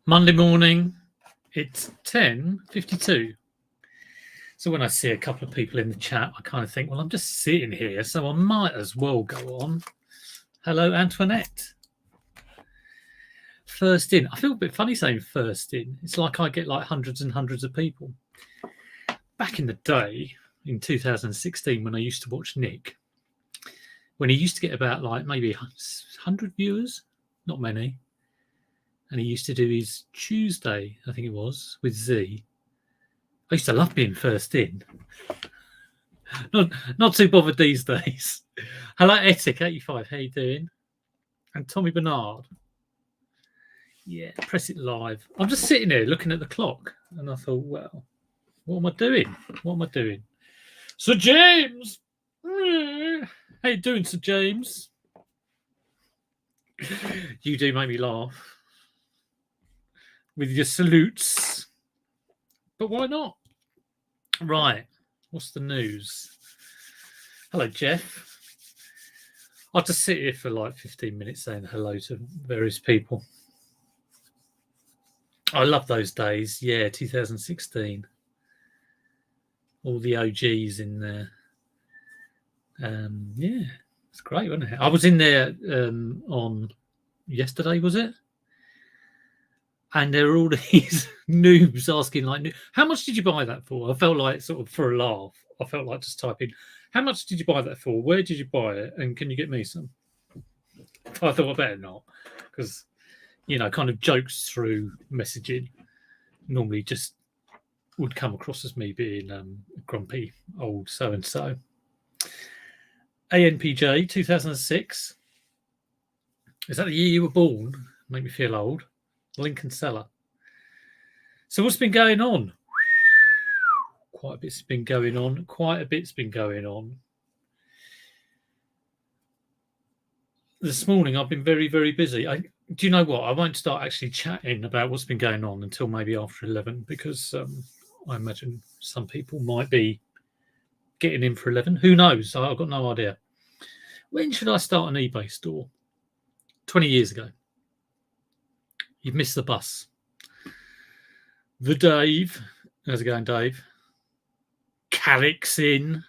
Monday morning, it's 10:52. So when I see a couple of people in the chat, I kind of think, well, I'm just sitting here, so I might as well go on. Hello, Antoinette. First in. I feel a bit funny saying first in. It's like I get like hundreds and hundreds of people. Back in the day, in 2016, when I used to watch Nick, when he used to get about like maybe 100 viewers, not many, and he used to do his Tuesday, I think it was, with Z. I used to love being first in. Not too bothered these days. Hello, Etic85. How you doing? And Tommy Bernard. Yeah, press it live. I'm just sitting here looking at the clock, and I thought, well, what am I doing? What am I doing? Sir James! How you doing, Sir James? You do make me laugh with your salutes. But why not? Right. What's the news? Hello, Jeff. I'll just sit here for like 15 minutes saying hello to various people. I love those days. Yeah, 2016. All the OGs in there. Yeah, it's great, wasn't it? I was in there on yesterday, was it? And there were all these noobs asking, like, how much did you buy that for? I felt like, sort of for a laugh, I felt like just typing, how much did you buy that for? Where did you buy it? And can you get me some? I thought I better not, because, kind of jokes through messaging normally just would come across as me being a grumpy old so-and-so. ANPJ 2006. Is that the year you were born? Make me feel old. Lincoln Seller. So what's been going on? Quite a bit's been going on. This morning I've been very, very busy. Do you know what? I won't start actually chatting about what's been going on until maybe after 11, because I imagine some people might be getting in for 11. Who knows? I've got no idea. When should I start an eBay store? 20 years ago. You've missed the bus. The Dave. How's it going, Dave? Calyx in.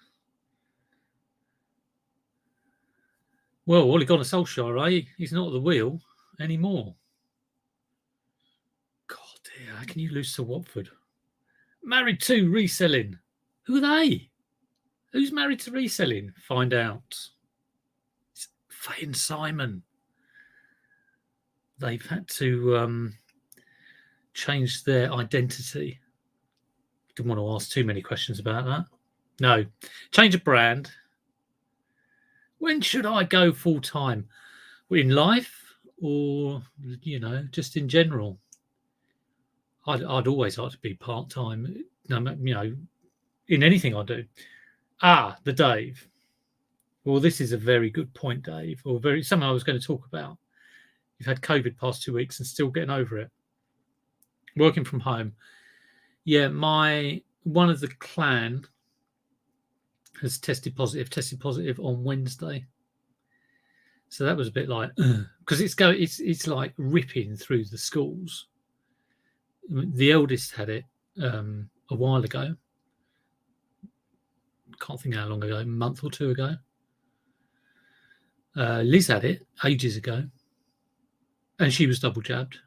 Well, Ole Gunnar Solskjaer, eh? He's not at the wheel anymore. God, dear, how can you lose to Watford? Married to Reselling. Who are they? Who's married to Reselling? Find out. It's Faye and Simon. They've had to change their identity. Didn't want to ask too many questions about that. No. Change of brand. When should I go full time? In life, or just in general? I'd always like to be part time. In anything I do. The Dave. Well, this is a very good point, Dave. Or something I was going to talk about. You've had COVID past 2 weeks and still getting over it. Working from home. Yeah, one of the clan has tested positive on Wednesday. So that was a bit like, because it's like ripping through the schools. The eldest had it a while ago. Can't think how long ago, a month or two ago. Liz had it ages ago, and she was double jabbed.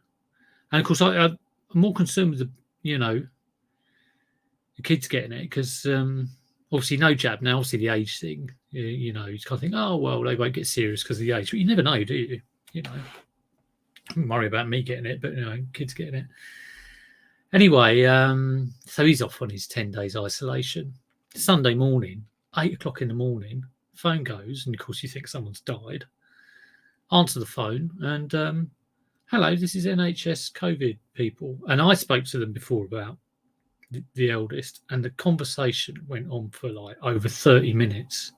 And of course, I'm more concerned with the kids getting it, because obviously no jab now. Obviously the age thing, you kind of think, oh well, they won't get serious because of the age, but you never know, do you? Don't worry about me getting it, but kids getting it. Anyway, so he's off on his 10 days isolation. Sunday morning, 8 o'clock in the morning, phone goes, and of course you think someone's died. Answer the phone, and hello, this is NHS COVID people. And I spoke to them before about the eldest, and the conversation went on for like over 30 minutes.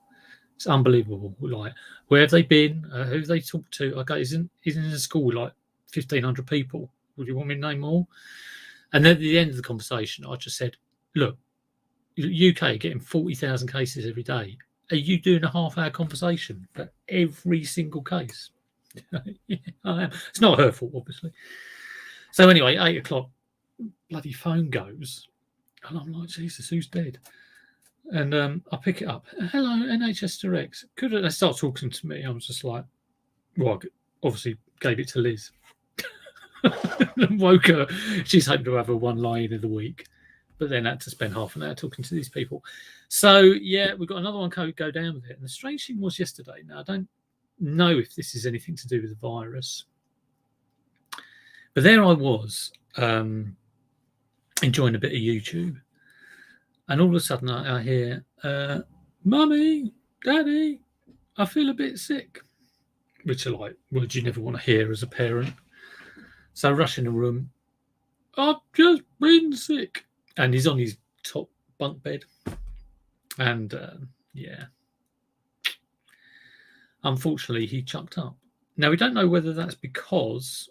It's unbelievable. Like, where have they been? Who have they talked to? Okay, isn't in a school with like 1,500 people? Would you want me to name more? And then at the end of the conversation, I just said, look, UK getting 40,000 cases every day. Are you doing a half-hour conversation for every single case? Yeah, I am. It's not her fault, obviously. So anyway, 8 o'clock, bloody phone goes, and I'm like, Jesus, who's dead? And I pick it up. Hello, NHS Direct. Could they start talking to me? I was just like, well, I obviously gave it to Liz. And woke her. She's hoping to have her one line of the week, but then had to spend half an hour talking to these people. So yeah, we've got another one go down with it. And the strange thing was yesterday. Now I don't know if this is anything to do with the virus, but there I was enjoying a bit of YouTube, and all of a sudden I hear, "Mummy, Daddy, I feel a bit sick," which are like words you never want to hear as a parent. So I rush in the room. I've just been sick, and he's on his top bunk bed, and yeah, unfortunately he chucked up. Now we don't know whether that's because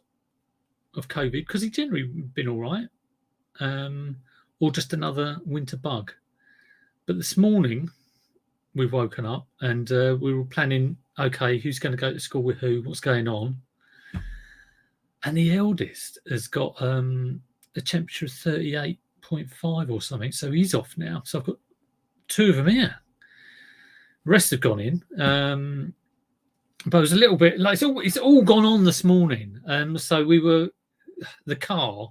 of COVID, because he's generally been all right, or just another winter bug. But this morning we've woken up and we were planning, okay, who's going to go to school with who, what's going on. And the eldest has got a temperature of 38.5 or something, so he's off now. So I've got two of them here. The rest have gone in, but it was a little bit like it's all gone on this morning. So we were the car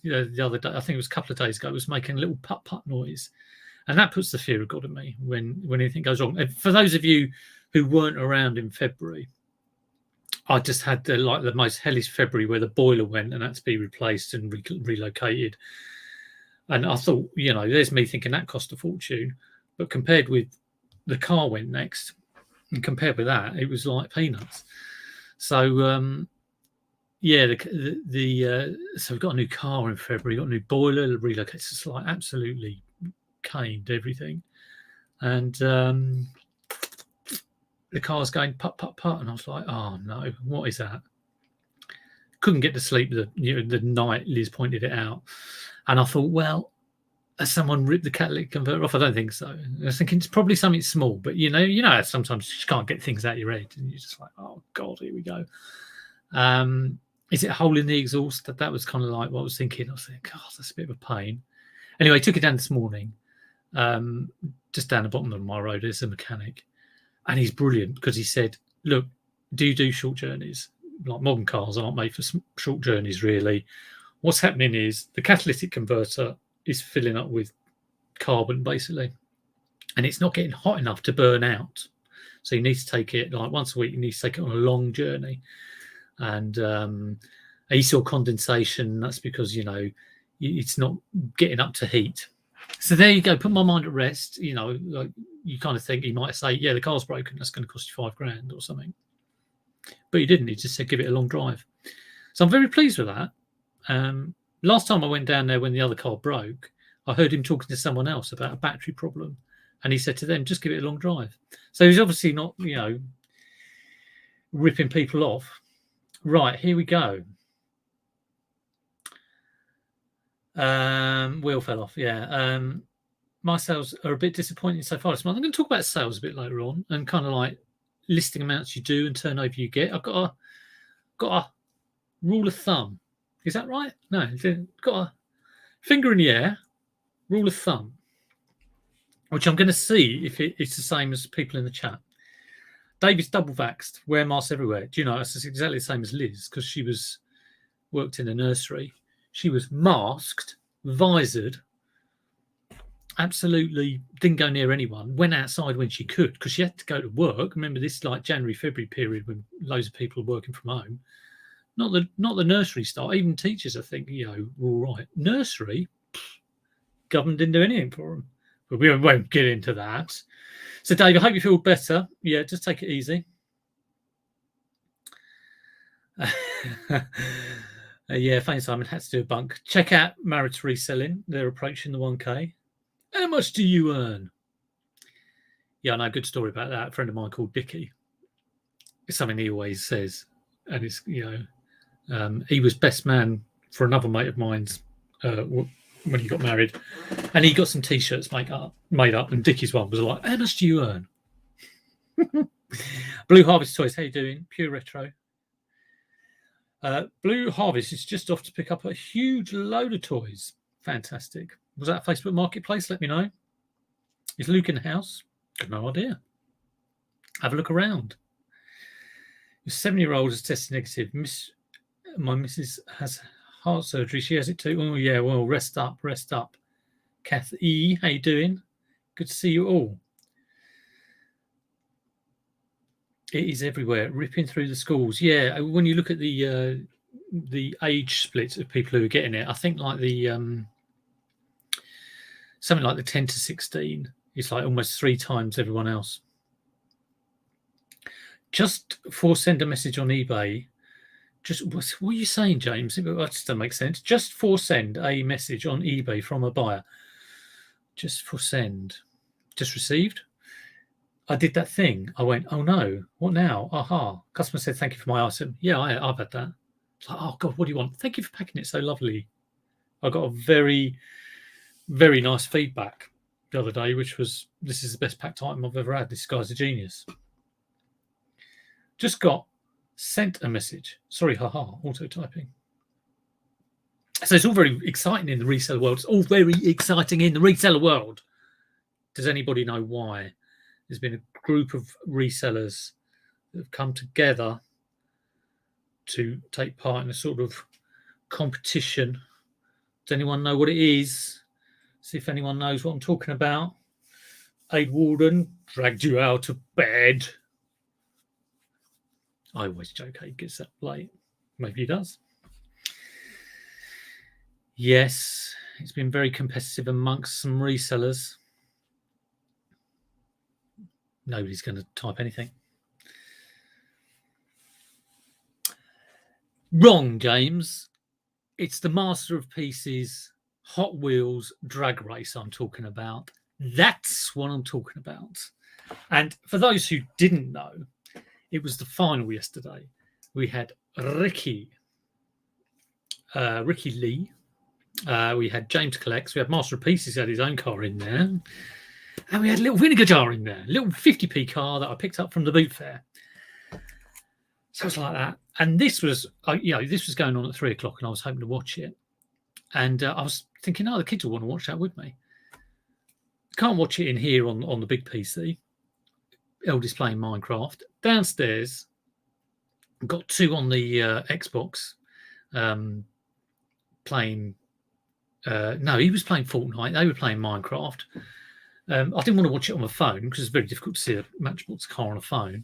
the other day, I think it was a couple of days ago, was making a little putt putt noise, and that puts the fear of God in me when anything goes wrong. And for those of you who weren't around in February, I just had the most hellish February where the boiler went and had to be replaced and relocated. And I thought, there's me thinking that cost a fortune. But compared with the car went next, and compared with that, it was like peanuts. So, yeah, so we've got a new car in February, got a new boiler, relocated. It's just like absolutely caned everything. And the car's going putt putt putt, and I was like, "Oh no, what is that?" Couldn't get to sleep the night Liz pointed it out, and I thought, well, has someone ripped the catalytic converter off? I don't think so. I was thinking it's probably something small, but sometimes you just can't get things out your head, and you're just like, "Oh God, here we go." Is it a hole in the exhaust? That was kind of like what I was thinking. I was thinking, God, that's a bit of a pain. Anyway, took it down this morning, just down the bottom of my road. There's a mechanic. And he's brilliant because he said, look, do you do short journeys? Like modern cars aren't made for short journeys, really. What's happening is the catalytic converter is filling up with carbon, basically. And it's not getting hot enough to burn out. So you need to take it, like once a week, you need to take it on a long journey. And he saw condensation. That's because, it's not getting up to heat. So there you go. Put my mind at rest. Like you kind of think he might say, yeah, the car's broken. That's going to cost you $5,000 or something. But he didn't. He just said, give it a long drive. So I'm very pleased with that. Last time I went down there when the other car broke, I heard him talking to someone else about a battery problem. And he said to them, just give it a long drive. So he's obviously not, ripping people off. Right, here we go. Wheel fell off, yeah. My sales are a bit disappointing so far this month. I'm going to talk about sales a bit later on and kind of like listing amounts you do and turnover you get. I've got a rule of thumb. Is that right? No, got a finger in the air, rule of thumb, which I'm going to see if it's the same as people in the chat. David's double vaxxed, wear masks everywhere. Do you know, it's exactly the same as Liz because she worked in a nursery. She was masked, visored, absolutely didn't go near anyone, went outside when she could because she had to go to work. Remember this like January, February period when loads of people are working from home. Not the nursery staff, even teachers I think, were all right. Nursery, government didn't do anything for them. But we won't get into that. So Dave, I hope you feel better. Yeah, just take it easy. Yeah, thanks, Simon. Had to do a bunk. Check out Married to Reselling. They're approaching the 1K. How much do you earn? Yeah, I know a good story about that. A friend of mine called Dickie. It's something he always says. And it's, he was best man for another mate of mine's when he got married. And he got some T-shirts made up. And Dickie's one was like, how much do you earn? Blue Harvest Toys, how you doing? Pure Retro. Blue Harvest is just off to pick up a huge load of toys. Fantastic. Was that Facebook Marketplace? Let me know. Is Luke in the house? Got no idea. Have a look around. Your 7-year-old has tested negative. My missus has heart surgery. She has it too. Oh, yeah, well, rest up, rest up. Kath E, how you doing? Good to see you all. It is everywhere, ripping through the schools. Yeah, when you look at the age split of people who are getting it, I think like the something like the 10 to 16 is like almost 3 times everyone else. Just send a message on eBay. What are you saying, James? That doesn't make sense. Just send a message on eBay from a buyer. Just send. Just received. I did that thing. I went, oh no, what now? Aha. Customer said, thank you for my item. Yeah, I've had that. It's like, oh God, what do you want? Thank you for packing it so lovely. I got a very, very nice feedback the other day, which was, this is the best packed item I've ever had. This guy's a genius. Just got sent a message. Sorry, haha, auto typing. So it's all very exciting in the reseller world. It's all very exciting in the reseller world. Does anybody know why? There's been a group of resellers that have come together to take part in a sort of competition. Does anyone know what it is? See if anyone knows what I'm talking about. Aid Warden dragged you out of bed. I always joke Aid gets up late. Maybe he does. Yes, it's been very competitive amongst some resellers. Nobody's going to type anything. Wrong, James. It's the Master of Pieces Hot Wheels drag race I'm talking about. That's what I'm talking about. And for those who didn't know, it was the final yesterday. We had Ricky Lee. We had James Collects. We had Master of Pieces, had his own car in there. And we had a little vinegar jar in there, a little 50p car that I picked up from the boot fair. So it's like that. And this was, this was going on at 3 o'clock, and I was hoping to watch it. And I was thinking, oh, the kids will want to watch that with me. Can't watch it in here on the big PC. Eldest playing Minecraft. Downstairs, got 2 on the Xbox playing. No, he was playing Fortnite. They were playing Minecraft. I didn't want to watch it on my phone because it's very difficult to see a Matchbox car on a phone.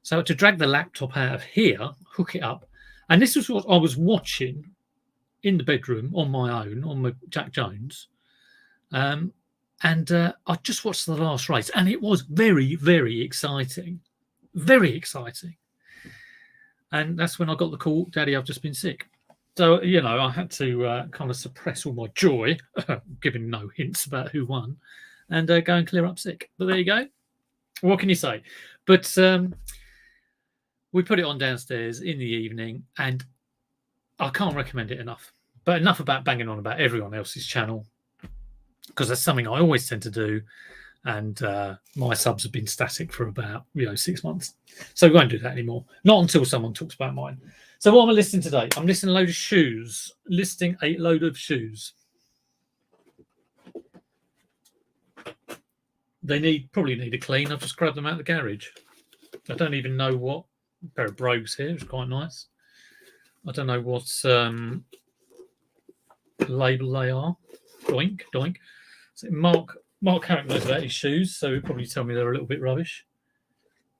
So I had to drag the laptop out of here, hook it up. And this was what I was watching in the bedroom on my own, on my Jack Jones. And I just watched the last race. And it was very, very exciting. Very exciting. And that's when I got the call, Daddy, I've just been sick. So, I had to kind of suppress all my joy, giving no hints about who won, and go and clear up sick. But there you go. What can you say? But we put it on downstairs in the evening, and I can't recommend it enough. But enough about banging on about everyone else's channel, because that's something I always tend to do. And my subs have been static for about 6 months. So we won't do that anymore. Not until someone talks about mine. So what am I listing today? I'm listing a load of shoes. Listing a load of shoes. They probably need a clean. I've just grabbed them out of the garage. I don't even know what pair of brogues here. It's quite nice. I don't know what label they are. Doink, doink. So Mark Carrick knows about his shoes, so he'll probably tell me they're a little bit rubbish.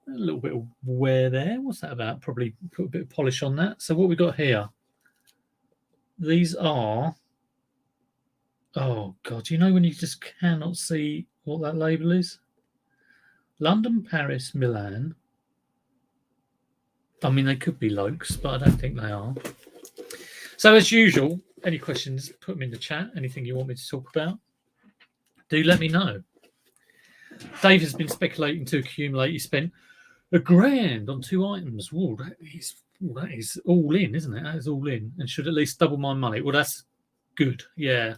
A little bit of wear there. What's that about? Probably put a bit of polish on that. So what we got here? These are... Oh, God. You know when you just cannot see what that label is? London, Paris, Milan. I mean, they could be Lokes, but I don't think they are. So as usual, any questions, put them in the chat. Anything you want me to talk about, do let me know. Dave has been speculating to accumulate. He spent £1,000 on 2 items. Whoa, that is all in, isn't it? That is all in, and should at least double my money. Well, that's good. Yeah.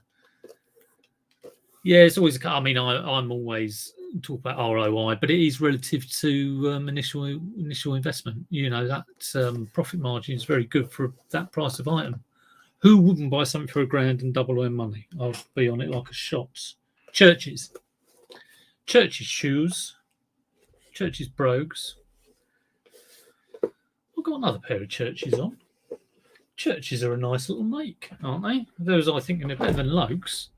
Yeah, it's always. I mean, I'm always talk about ROI, but it is relative to initial investment. That profit margin is very good for that price of item. Who wouldn't buy something for £1,000 and double their money? I'll be on it like a shot. Churches shoes, Churches brogues. I've got another pair of Churches on. Churches are a nice little make, aren't they? Those I think are better than Lokes.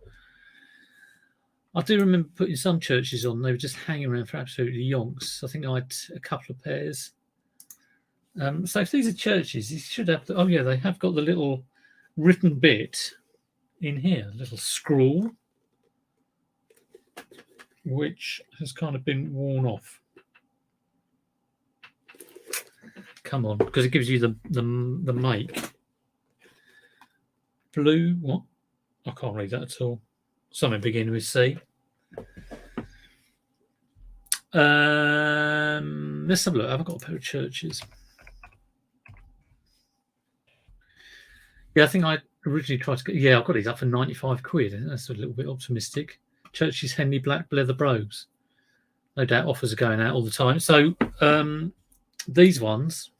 I do remember putting some Churches on. They were just hanging around for absolutely yonks. I think I had a couple of pairs. So if these are Churches, you should have. Oh yeah, they have got the little written bit in here, a little scroll, which has kind of been worn off. Come on, because it gives you the make. Blue, what? I can't read that at all. Something beginning with C. Let's have a look. Have I got a pair of Churches? Yeah, I think I originally tried to get. Yeah, I've got these up for £95. That's a little bit optimistic. Churches Henley Black Leather Brogues. No doubt offers are going out all the time. So these ones.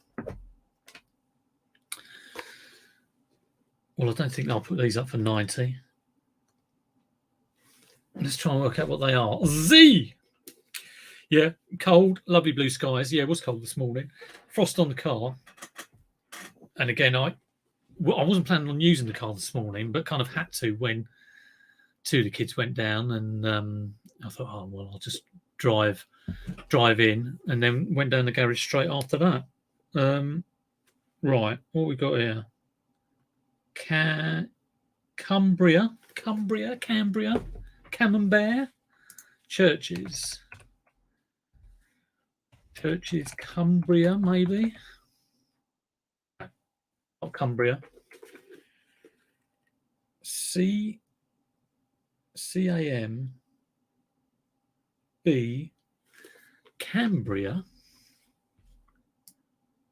Well, I don't think I'll put these up for 90. Let's try and work out what they are. Z. Yeah, cold, lovely blue skies. Yeah, it was cold this morning. Frost on the car. And again, I wasn't planning on using the car this morning, but kind of had to when two of the kids went down, and I thought, oh well, I'll just drive in, and then went down the garage straight after that. Right, what we got here? Cambria, Camembert, Churches, Cumbria, maybe. Not Cumbria. C-A-M-B, Cambria.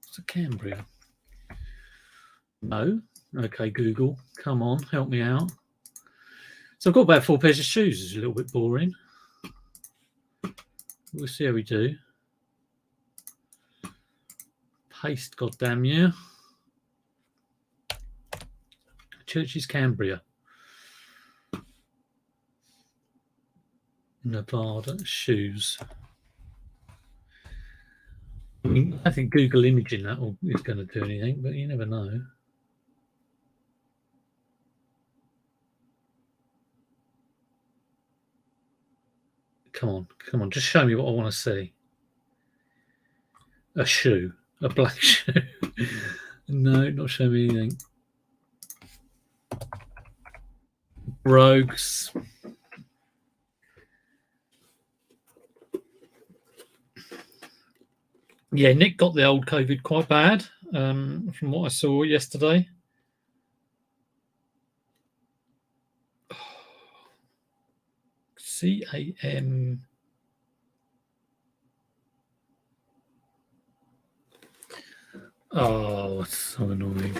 What's a Cambria? No. Okay, Google, come on, help me out. So I've got about 4 pairs of shoes. It's a little bit boring. We'll see how we do. Paste, goddamn you. Churches Cambria. Nevada shoes. I mean, I think Google imaging that is going to do anything, but you never know. Come on, just show me what I want to see. A shoe, a black shoe. No, not showing me anything. Brogues. Yeah, Nick got the old COVID quite bad, from what I saw yesterday. C-A-M. Oh, it's so annoying.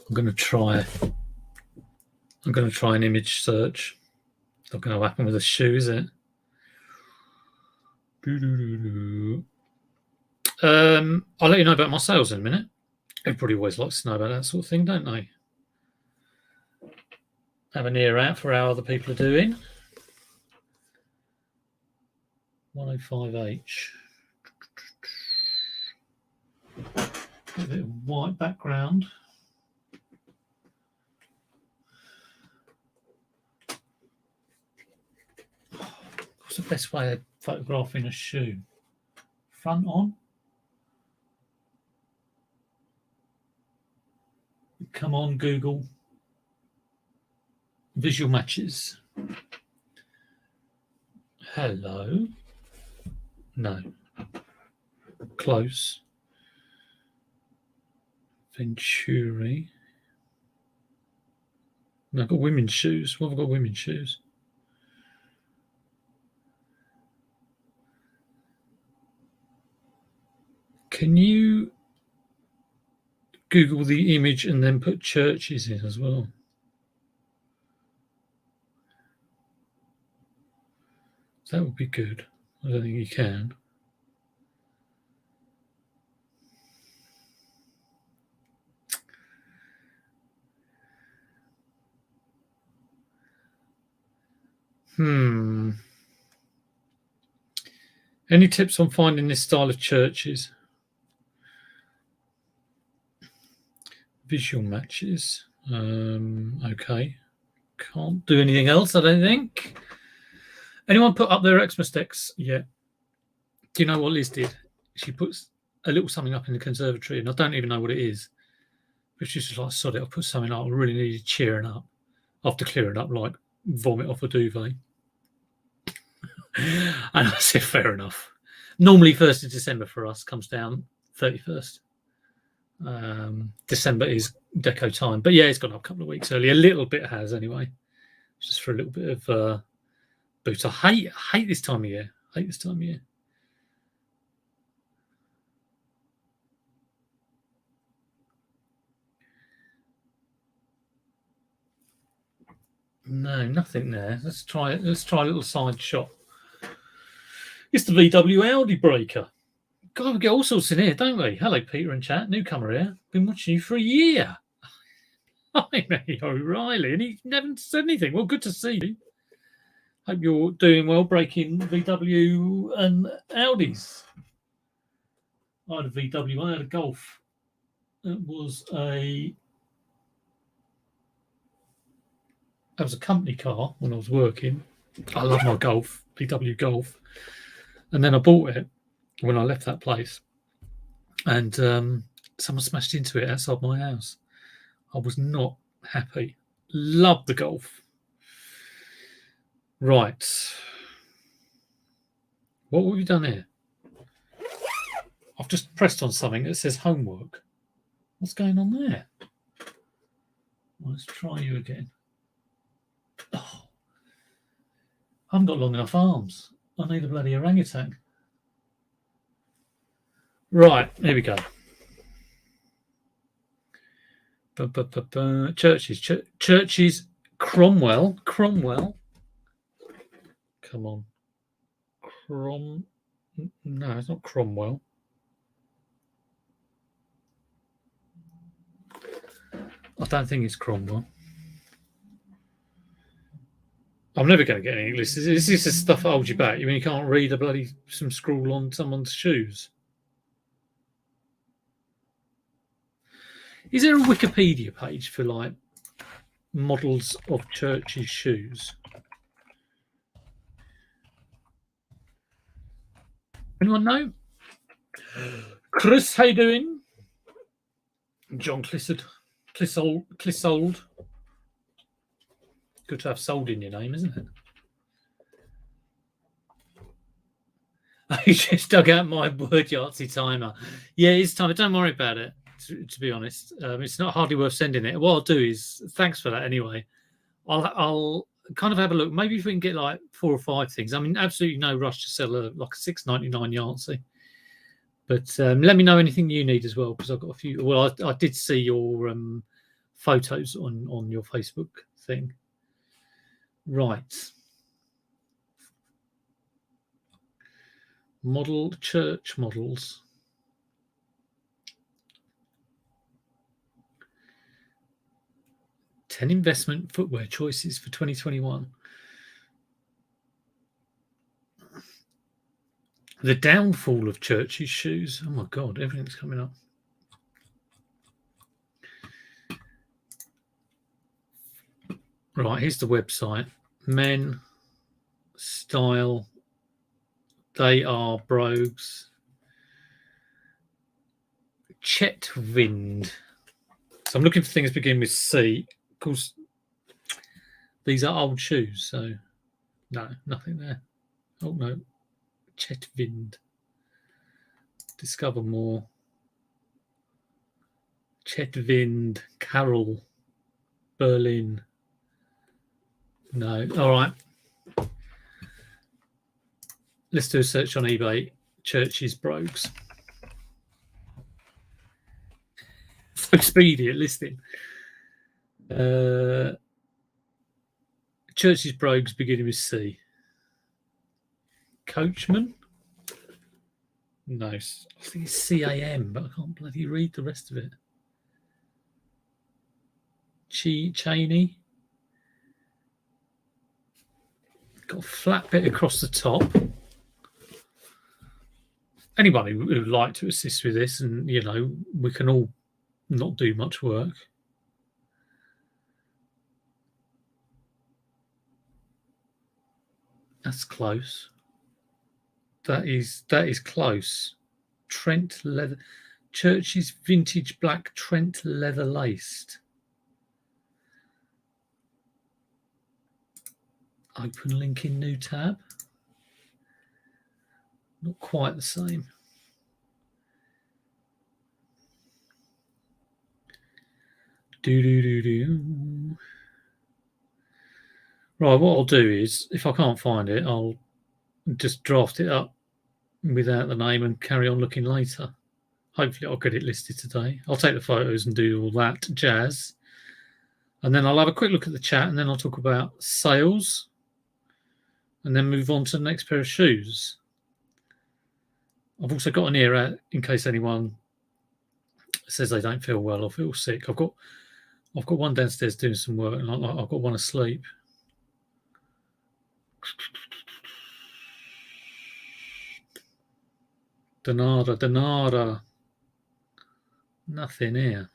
I'm going to try an image search. It's not going to happen with a shoe, is it? I'll let you know about my sales in a minute. Everybody always likes to know about that sort of thing, don't they? Have an ear out for how other people are doing. 105H. A bit of white background. What's the best way of photographing a shoe? Front on? Come on, Google. Visual matches. Hello. No. Close. Venturi. No, I've got women's shoes. What have I got women's shoes? Can you Google the image and then put Churches in as well? That would be good. I don't think you can. Any tips on finding this style of churches? Visual matches. Okay. Can't do anything else, I don't think. Anyone put up their Xmas decks yet? Do you know what Liz did? She puts a little something up in the conservatory, and I don't even know what it is. But she's just like, sod it, I'll put something up. I really needed cheering up after clearing up like vomit off a duvet. And I said, fair enough. Normally 1st of December for us comes down 31st. December is deco time. But yeah, it's gone up a couple of weeks early. A little bit has anyway. Just for a little bit of boots. I hate this time of year. No, nothing there. Let's try a little side shot. It's the VW Audi breaker. God, we get all sorts in here, don't we? Hello, Peter and chat. Newcomer here. Been watching you for a year. Hi, Matty O'Reilly. And he never said anything. Well, good to see you. Hope you're doing well, breaking VW and Audis. I had a VW. I had a Golf. That was a company car when I was working. I love my Golf, VW Golf. And then I bought it when I left that place. And someone smashed into it outside my house. I was not happy. Loved the Golf. Right. What have we done here? I've just pressed on something that says homework. What's going on there? Let's try you again. Oh, I haven't got long enough arms. I need a bloody orangutan. Right, here we go. Churches, Cromwell. Come on. No, it's not Cromwell. I don't think it's Cromwell. I'm never going to get any English. This is the stuff that holds you back. You mean you can't read a bloody some scrawl on someone's shoes? Is there a Wikipedia page for like models of churches' shoes? Anyone know? Chris, how you doing? John Clissold. Good to have sold in your name, isn't it? I just dug out my word Yahtzee timer. Yeah, it's time. Don't worry about it, to be honest. It's not hardly worth sending it. What I'll do is, thanks for that anyway. I'll kind of have a look. Maybe if we can get like 4 or 5 things. I mean, absolutely no rush to sell like a $6.99 Yahtzee. But let me know anything you need as well, because I've got a few. Well, I did see your photos on your Facebook thing. Right. Model church models. Ten investment footwear choices for 2021. The downfall of Church's shoes. Oh my God, everything's coming up. Right, here's the website. Men, style, they are brogues. Chetwynd. So I'm looking for things beginning with C. Of course, these are old shoes, so no, nothing there. Oh no. Chetwynd. Discover more. Chetwynd, Carol, Berlin. No. All right. Let's do a search on eBay. Church's brogues. So speedy at listing. Church's brogues beginning with C. Coachman. No, I think it's CAM, but I can't bloody read the rest of it. Cheney. Got a flat bit across the top. Anybody who'd like to assist with this, and we can all not do much work. That's close. That is close. Trent leather, Church's vintage black Trent leather laced. Open link in new tab. Not quite the same. Do. Right, what I'll do is, if I can't find it, I'll just draft it up without the name and carry on looking later. Hopefully I'll get it listed today. I'll take the photos and do all that jazz. And then I'll have a quick look at the chat, and then I'll talk about sales and then move on to the next pair of shoes. I've also got an ear out in case anyone says they don't feel well or feel sick. I've got one downstairs doing some work, and I've got one asleep. Denara. Nothing here.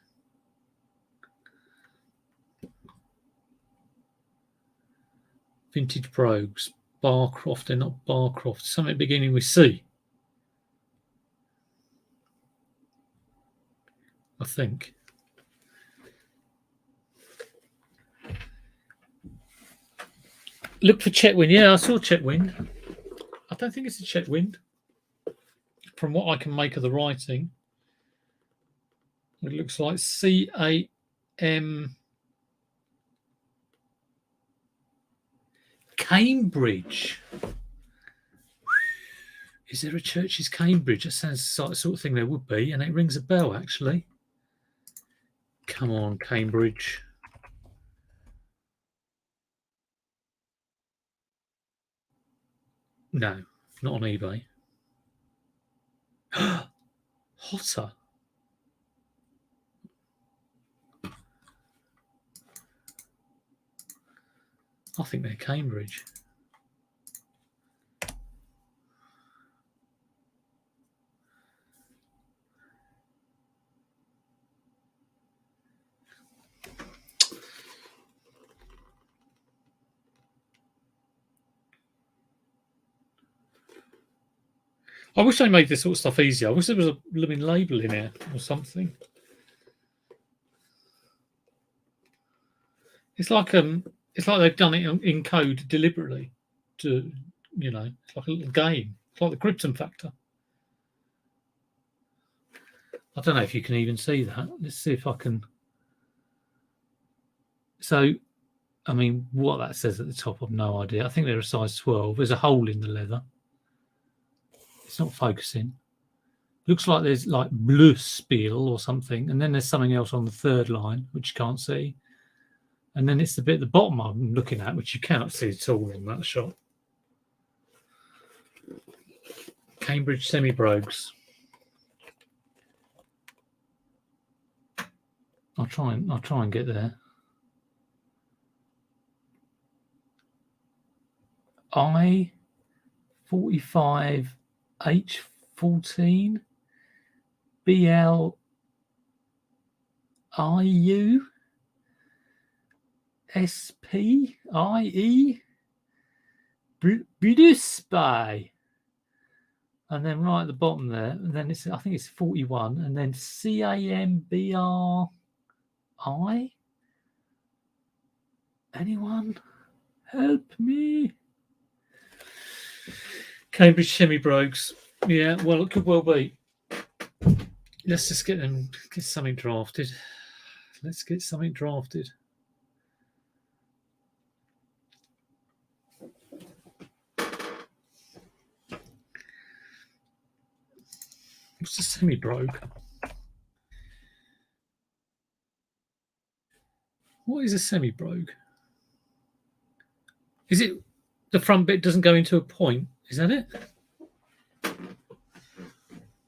Vintage brogues. Barcroft. They're not Barcroft. Something beginning with C. I think. Look for Chetwynd. Yeah, I saw Chetwynd. I don't think it's a Chetwynd. From what I can make of the writing, it looks like CAM Cambridge. Is there a Church's Cambridge? That sounds like the sort of thing there would be, and it rings a bell, actually. Come on, Cambridge. No, not on eBay. Hotter. I think they're Cambridge. I wish they made this sort of stuff easier. I wish there was a blooming label in here or something. It's like they've done it in code deliberately to, it's like a little game. It's like the Krypton factor. I don't know if you can even see that. Let's see if I can. So, I mean, what that says at the top, I've no idea. I think they're a size 12. There's a hole in the leather. It's not focusing. Looks like there's like blue spiel or something, and then there's something else on the third line which you can't see, and then it's the bit at the bottom I'm looking at which you cannot see at all on that shot. Cambridge semi-brogues. I'll try and get there. I-45 H14 BLIU SPIE Budusby, and then right at the bottom there, and then I think it's 41, and then CAMBRI. Anyone help me? Cambridge semi-brogues. Yeah, well, it could well be. Let's just get something drafted. Let's get something drafted. What's a semi-brogue? What is a semi-brogue? Is it the front bit doesn't go into a point? Is that it?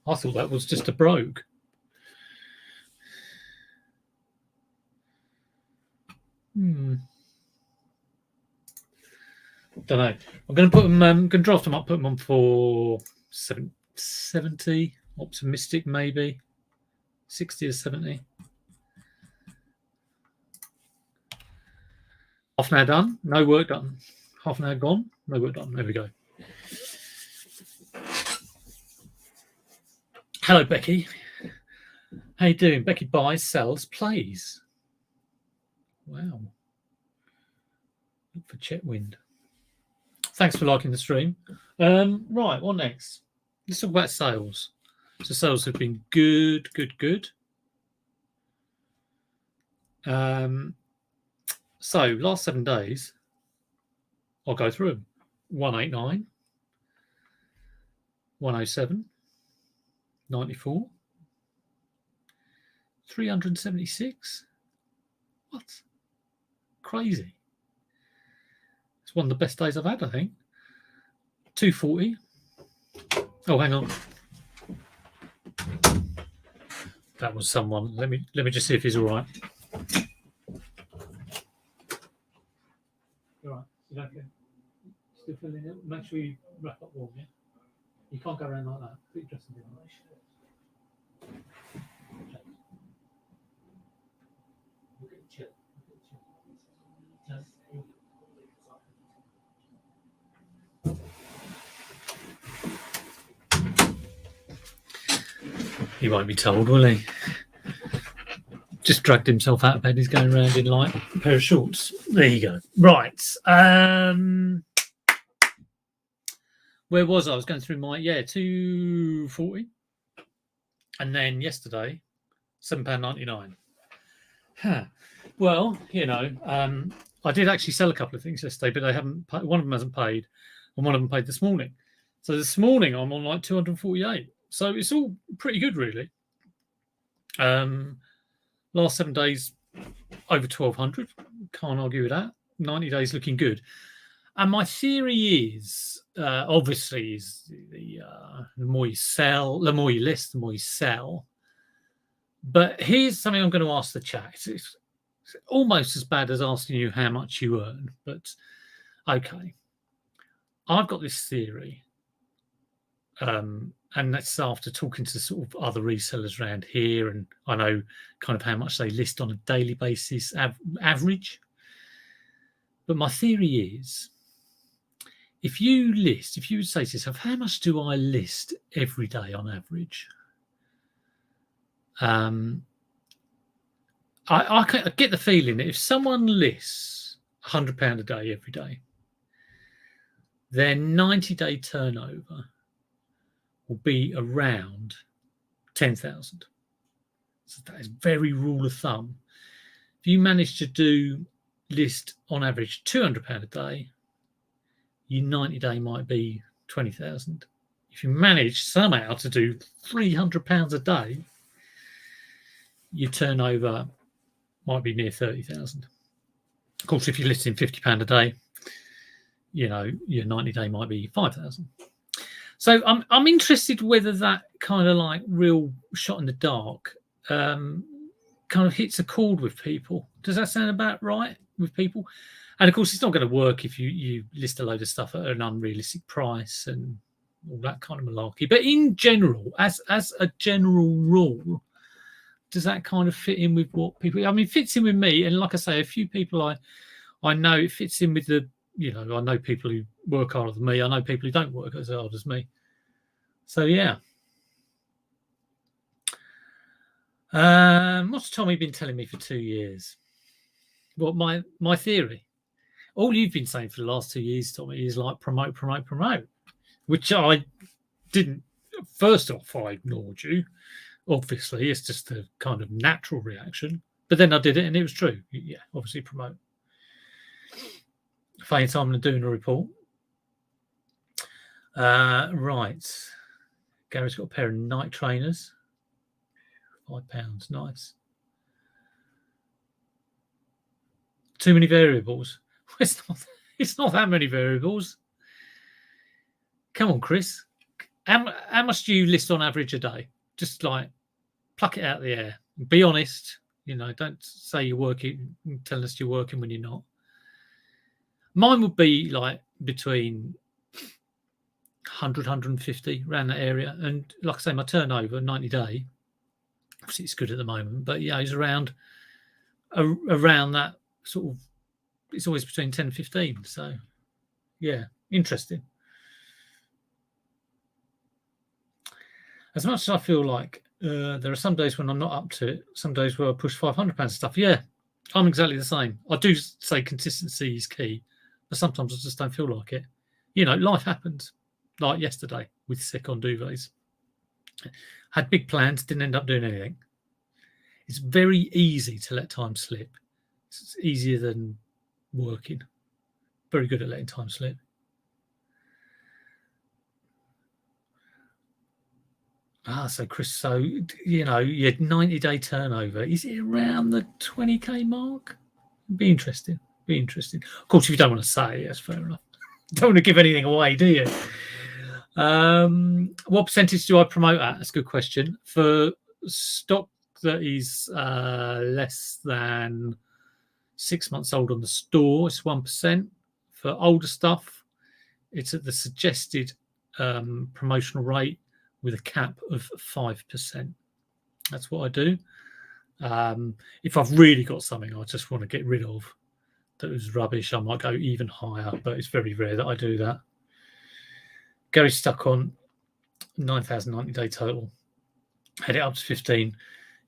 I thought that was just a brogue. Don't know. I'm going to put them. Going to draft them up. Put them on for 70. Optimistic, maybe 60 or 70. Half an hour done. No work done. Half an hour gone. No work done. There we go. Hello, Becky. How you doing? Becky buys, sells, plays. Wow. Look for Chetwynd. Thanks for liking the stream. Right, what next? Let's talk about sales. So sales have been good. So last 7 days, I'll go through them. 189, 107, 94, 376. What? Crazy. It's one of the best days I've had, I think. 240. Oh, hang on. That was someone. Let me just see if he's all right. All right. You don't get still filling it. Make sure you wrap up warm, yeah? You can't go around like that. Put your dressing down. He won't be told, will he? Just dragged himself out of bed. He's going around in like a pair of shorts. There you go. Right. Where was I? I was going through my 240, and then yesterday £7.99. Huh. Well, I did actually sell a couple of things yesterday, but they haven't. One of them hasn't paid, and one of them paid this morning. So this morning I'm on like 248. So it's all pretty good, really. Last 7 days over 1,200. Can't argue with that. 90 days looking good. And my theory is, obviously, is the more you sell, the more you list, the more you sell. But here's something I'm going to ask the chat. It's almost as bad as asking you how much you earn. But okay, I've got this theory. And that's after talking to sort of other resellers around here, and I know kind of how much they list on a daily basis, average. But my theory is, if you would say to yourself, how much do I list every day on average? I get the feeling that if someone lists £100 a day every day, their 90-day turnover will be around 10,000. So that is very rule of thumb. If you manage to list on average £200 a day, your 90-day might be 20,000. If you manage somehow to do £300 a day, your turnover might be near 30,000. Of course, if you're listing £50 a day, your 90-day might be 5,000. So I'm interested whether that kind of like real shot in the dark kind of hits a chord with people. Does that sound about right with people? And of course, it's not going to work if you list a load of stuff at an unrealistic price and all that kind of malarkey. But in general, as a general rule, does that kind of fit in with what people? I mean, it fits in with me, and like I say, a few people I know it fits in with the. I know people who work harder than me. I know people who don't work as hard as me. So yeah. What's Tommy been telling me for 2 years? What my theory? All you've been saying for the last 2 years, Tommy, is like promote, which I didn't. First off, I ignored you. Obviously, it's just a kind of natural reaction. But then I did it, and it was true. Yeah, obviously promote. Funny time doing a report. Right. Gary's got a pair of Nike trainers. £5. Nice. Too many variables. It's not that many variables. Come on, Chris. How much do you list on average a day? Just like pluck it out of the air. Be honest. Don't say you're working, tell us you're working when you're not. Mine would be like between 100, 150 around that area. And like I say, my turnover 90 day, obviously it's good at the moment, but yeah, it's around that sort of, it's always between 10 and 15. So yeah, interesting. As much as I feel like there are some days when I'm not up to it, some days where I push £500 of stuff. Yeah, I'm exactly the same. I do say consistency is key, but sometimes I just don't feel like it. Life happens. Like yesterday with sick on duvets. Had big plans, didn't end up doing anything. It's very easy to let time slip. It's easier than working. Very good at letting time slip. So Chris, your 90-day turnover, is it around the 20k mark? Be interesting. Of course, if you don't want to say, that's fair enough. Don't want to give anything away, do you? What percentage do I promote at? That's a good question. For stock that is less than 6 months old on the store, it's 1%. For older stuff, it's at the suggested promotional rate with a cap of 5%. That's what I do. If I've really got something I just want to get rid of that was rubbish, I might go even higher, but it's very rare that I do that. Gary's stuck on 9,090 day total. Had it up to 15.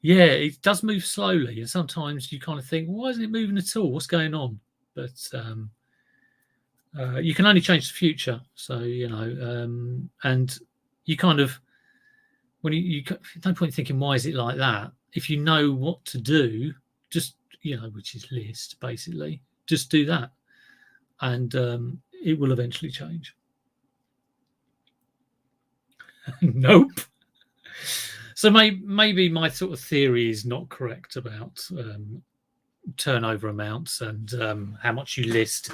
Yeah, it does move slowly, and sometimes you kind of think, why isn't it moving at all? What's going on? But you can only change the future, so and you kind of when you no point thinking why is it like that. If you know what to do, just which is list basically, just do that, and it will eventually change. Nope. So maybe my sort of theory is not correct about turnover amounts and how much you list.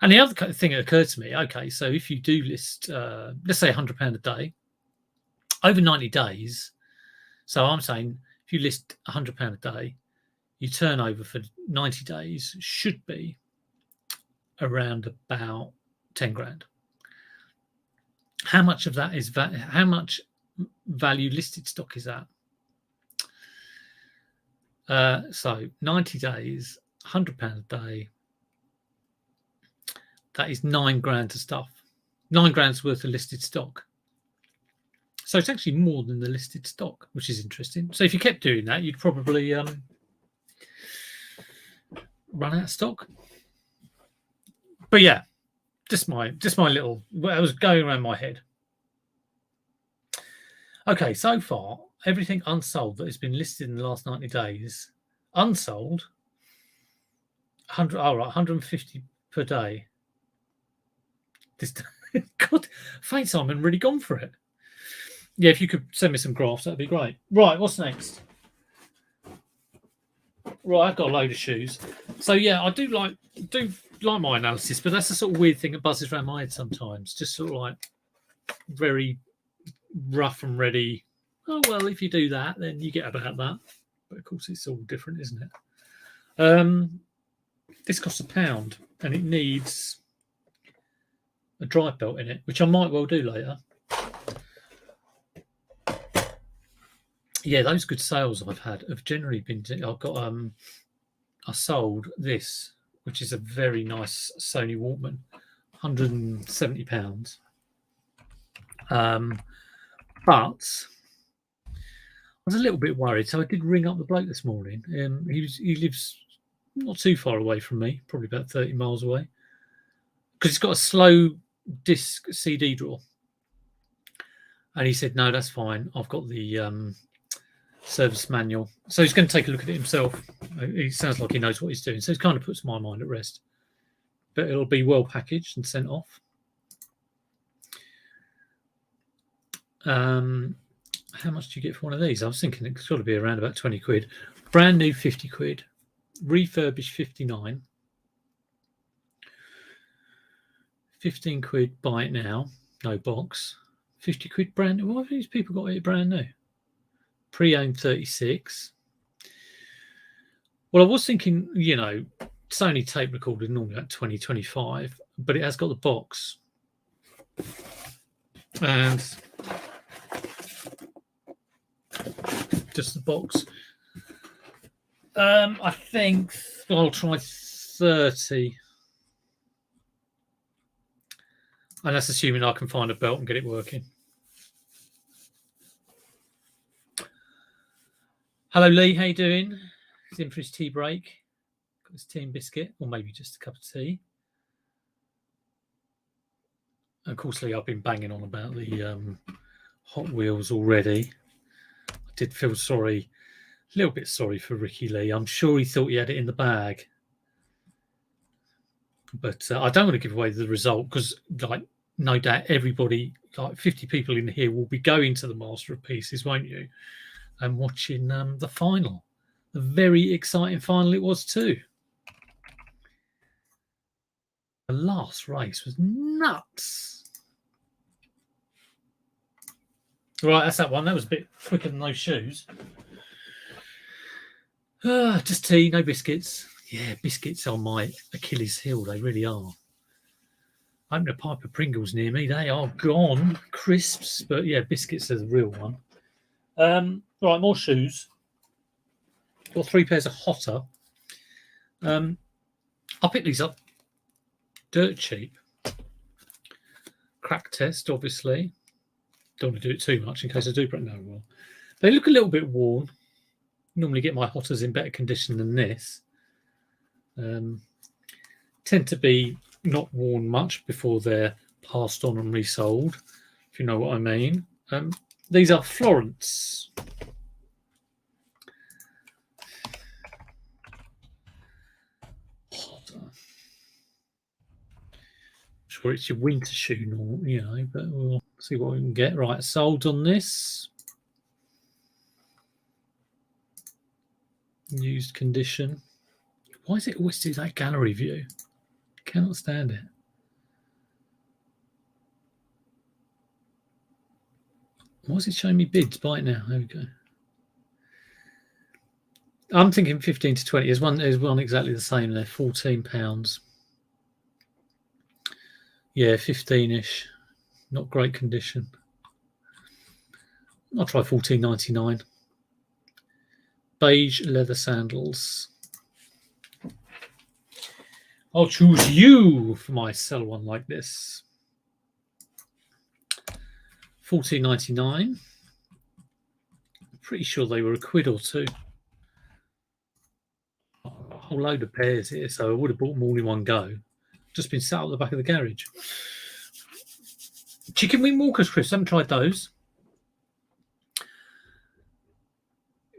And the other thing that occurred to me, okay, so if you do list, let's say £100 a day, over 90 days, so I'm saying if you list £100 a day, your turnover for 90 days should be around about 10 grand. How much of that is how much value listed stock is that? So 90 days, £100 a day. That is 9 grand of stuff. 9 grand's worth of listed stock. So it's actually more than the listed stock, which is interesting. So if you kept doing that, you'd probably run out of stock. But yeah, just my little, what was going around my head. Okay, so far, everything unsold that has been listed in the last 90 days, unsold, 150 per day. This God, Fate Simon really gone for it. Yeah, if you could send me some graphs, that'd be great. Right, what's next? Right, I've got a load of shoes. So yeah, I do like my analysis, but that's the sort of weird thing that buzzes around my head sometimes. Just sort of like very rough and ready. Oh well, if you do that, then you get about that. But of course, it's all different, isn't it? This costs £1, and it needs a drive belt in it, which I might well do later. Yeah, those good sales I've had have generally been. I've got I sold this, which is a very nice Sony Walkman, £170. But I was a little bit worried, so I did ring up the bloke this morning. He lives not too far away from me, probably about 30 miles away, because he's got a slow disc CD drawer. And he said, no, that's fine. I've got the service manual. So he's going to take a look at it himself. He sounds like he knows what he's doing. So it kind of puts my mind at rest. But it'll be well packaged and sent off. How much do you get for one of these? I was thinking it's got to be around about 20 quid. Brand new 50 quid. Refurbished 59. 15 quid, buy it now, no box. 50 quid brand new. Why have these people got it brand new? Pre-owned 36. Well, I was thinking, Sony tape recorder normally at 20, 25, but it has got the box. And just the box. I think I'll try 30. And that's assuming I can find a belt and get it working. Hello, Lee. How you doing? He's in for his tea break. Got his tea and biscuit, or maybe just a cup of tea. And of course, Lee, I've been banging on about the Hot Wheels already. I did feel sorry, a little bit sorry for Ricky Lee. I'm sure he thought he had it in the bag. But I don't want to give away the result because, no doubt everybody, 50 people in here, will be going to the Master of Pieces, won't you? And watching the final. A very exciting final it was too. The last race was nuts. Right, that's that one. That was a bit quicker than those shoes. Just tea, no biscuits. Yeah, biscuits are my Achilles heel. They really are. I opened a pipe of Pringles near me. They are gone. Crisps. But yeah, biscuits are the real one. Right, more shoes. Got 3 pairs of Hotter. I picked these up dirt cheap. Crack test, obviously. Don't want to do it too much in case I do break. No, well, they look a little bit worn. Normally get my Hotters in better condition than this. Tend to be not worn much before they're passed on and resold, if you know what I mean. These are Florence. Sure, it's your winter shoe, but we'll see what we can get. Right, sold on this. Used condition. Why is it always do that gallery view? Cannot stand it. Why is it showing me bids? Buy it now. There we go. I'm thinking 15 to 20. There's one exactly the same there. £14. Yeah, 15-ish. Not great condition. I'll try $14.99. Beige leather sandals. I'll choose you for my sell one like this. $14.99. Pretty sure they were a quid or two. A whole load of pairs here, so I would have bought them all in one go. Just been sat at the back of the garage. Chicken wing Walker's crisps. Haven't tried those.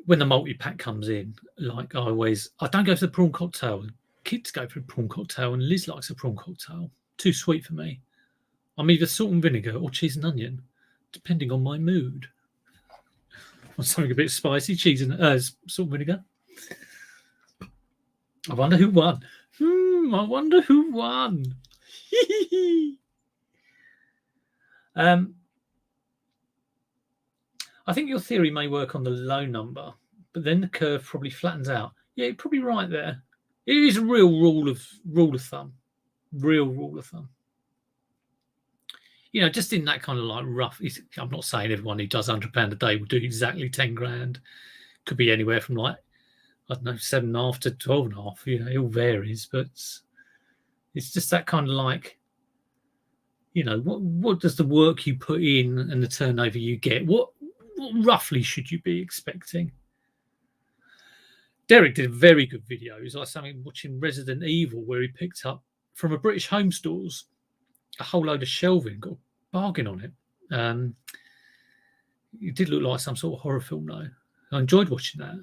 When the multi-pack comes in, I don't go for the prawn cocktail. Kids go for a prawn cocktail, and Liz likes a prawn cocktail. Too sweet for me. I'm either salt and vinegar or cheese and onion, depending on my mood. Want something a bit spicy, cheese and salt and vinegar. I wonder who won. I wonder who won. I think your theory may work on the low number, but then the curve probably flattens out. Yeah, you're probably right there. It is a real rule of thumb. Real rule of thumb. Just in that kind of rough. I'm not saying everyone who does £100 a day will do exactly 10 grand. Could be anywhere from 7.5 to 12.5. It all varies, but it's just that kind of what does the work you put in and the turnover you get? What roughly should you be expecting? Derek did a very good video. It was like something watching Resident Evil, where he picked up from a British Home Stores a whole load of shelving, got a bargain on it. It did look like some sort of horror film, though. I enjoyed watching that.